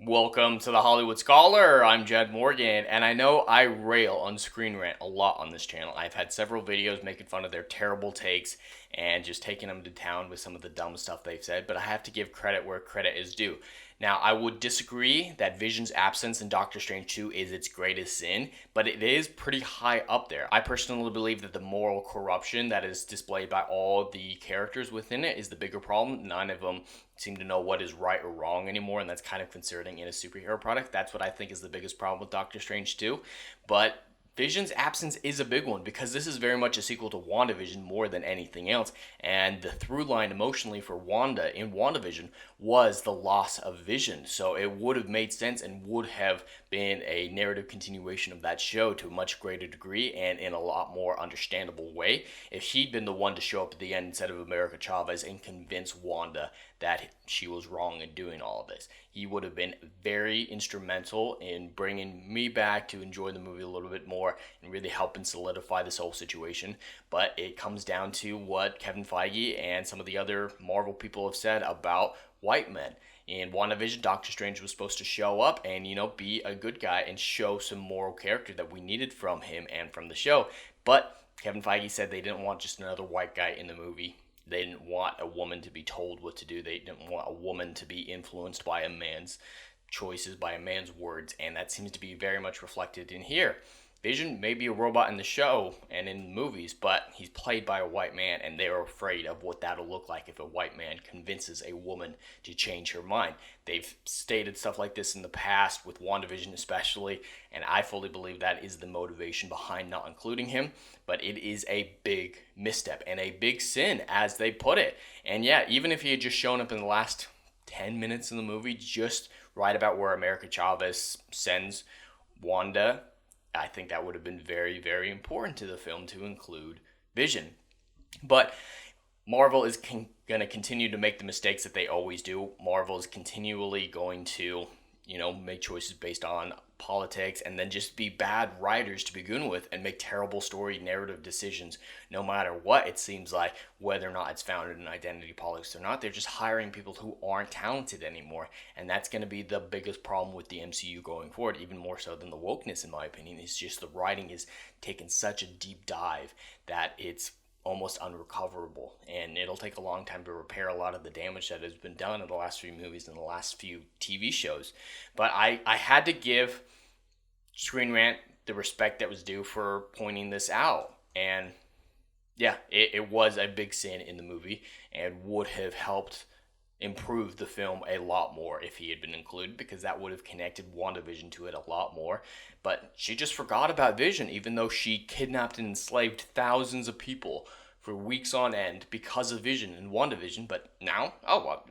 Welcome to the Hollywood Scholar. I'm Jed Morgan, and I know I rail on ScreenRant a lot on this channel. I've had several videos making fun of their terrible takes and just taking them to town with some of the dumb stuff they've said, but I have to give credit where credit is due. Now, I would disagree that Vision's absence in Doctor Strange 2 is its greatest sin, but it is pretty high up there. I personally believe that the moral corruption that is displayed by all the characters within it is the bigger problem. None of them seem to know what is right or wrong anymore, and that's kind of concerning in a superhero product. That's what I think is the biggest problem with Doctor Strange 2. But Vision's absence is a big one because this is very much a sequel to WandaVision more than anything else. And the through line emotionally for Wanda in WandaVision was the loss of Vision. So it would have made sense and would have been a narrative continuation of that show to a much greater degree and in a lot more understandable way if he'd been the one to show up at the end instead of America Chavez and convince Wanda that she was wrong in doing all of this. He would have been very instrumental in bringing me back to enjoy the movie a little bit more and really helping solidify this whole situation. But it comes down to what Kevin Feige and some of the other Marvel people have said about white men. In WandaVision, Doctor Strange was supposed to show up and, be a good guy and show some moral character that we needed from him and from the show. But Kevin Feige said they didn't want just another white guy in the movie. They didn't want a woman to be told what to do. They didn't want a woman to be influenced by a man's choices, by a man's words, and that seems to be very much reflected in here. Vision may be a robot in the show and in movies, but he's played by a white man, and they're afraid of what that'll look like if a white man convinces a woman to change her mind. They've stated stuff like this in the past, with WandaVision especially, and I fully believe that is the motivation behind not including him, but it is a big misstep and a big sin, as they put it. And yeah, even if he had just shown up in the last 10 minutes in the movie, just right about where America Chavez sends Wanda, I think that would have been very, very important to the film to include Vision. But Marvel is going to continue to make the mistakes that they always do. Marvel is continually going to, make choices based on politics and then just be bad writers to begin with and make terrible story narrative decisions no matter what it seems like, whether or not it's founded in identity politics or not. They're just hiring people who aren't talented anymore, and that's going to be the biggest problem with the MCU going forward, even more so than the wokeness in my opinion. It's just the writing is taken such a deep dive that it's almost unrecoverable, and it'll take a long time to repair a lot of the damage that has been done in the last few movies and the last few TV shows. But I had to give ScreenRant the respect that was due for pointing this out, and yeah, it was a big sin in the movie and would have helped improve the film a lot more if he had been included, because that would have connected WandaVision to it a lot more. But she just forgot about Vision, even though she kidnapped and enslaved thousands of people for weeks on end because of Vision and WandaVision. But now, well,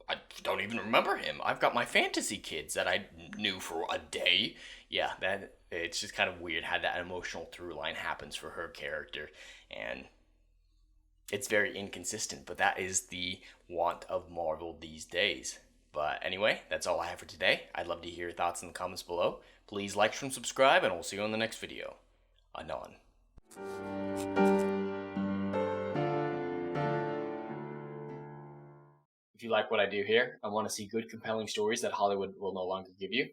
I don't even remember him. I've got my fantasy kids that I knew for a day. Yeah, that it's just kind of weird how that emotional through line happens for her character, and it's very inconsistent, but that is the want of Marvel these days. But anyway, that's all I have for today. I'd love to hear your thoughts in the comments below. Please like and subscribe, and we'll see you in the next video. Anon. If you like what I do here and want to see good, compelling stories that Hollywood will no longer give you,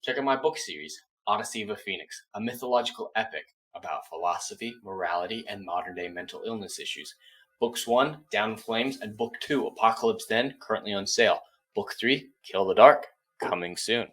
check out my book series, Odyssey of a Phoenix, a mythological epic about philosophy, morality, and modern-day mental illness issues. Books 1, Down in Flames, and Book 2, Apocalypse Then, currently on sale. Book 3, Kill the Dark, coming soon.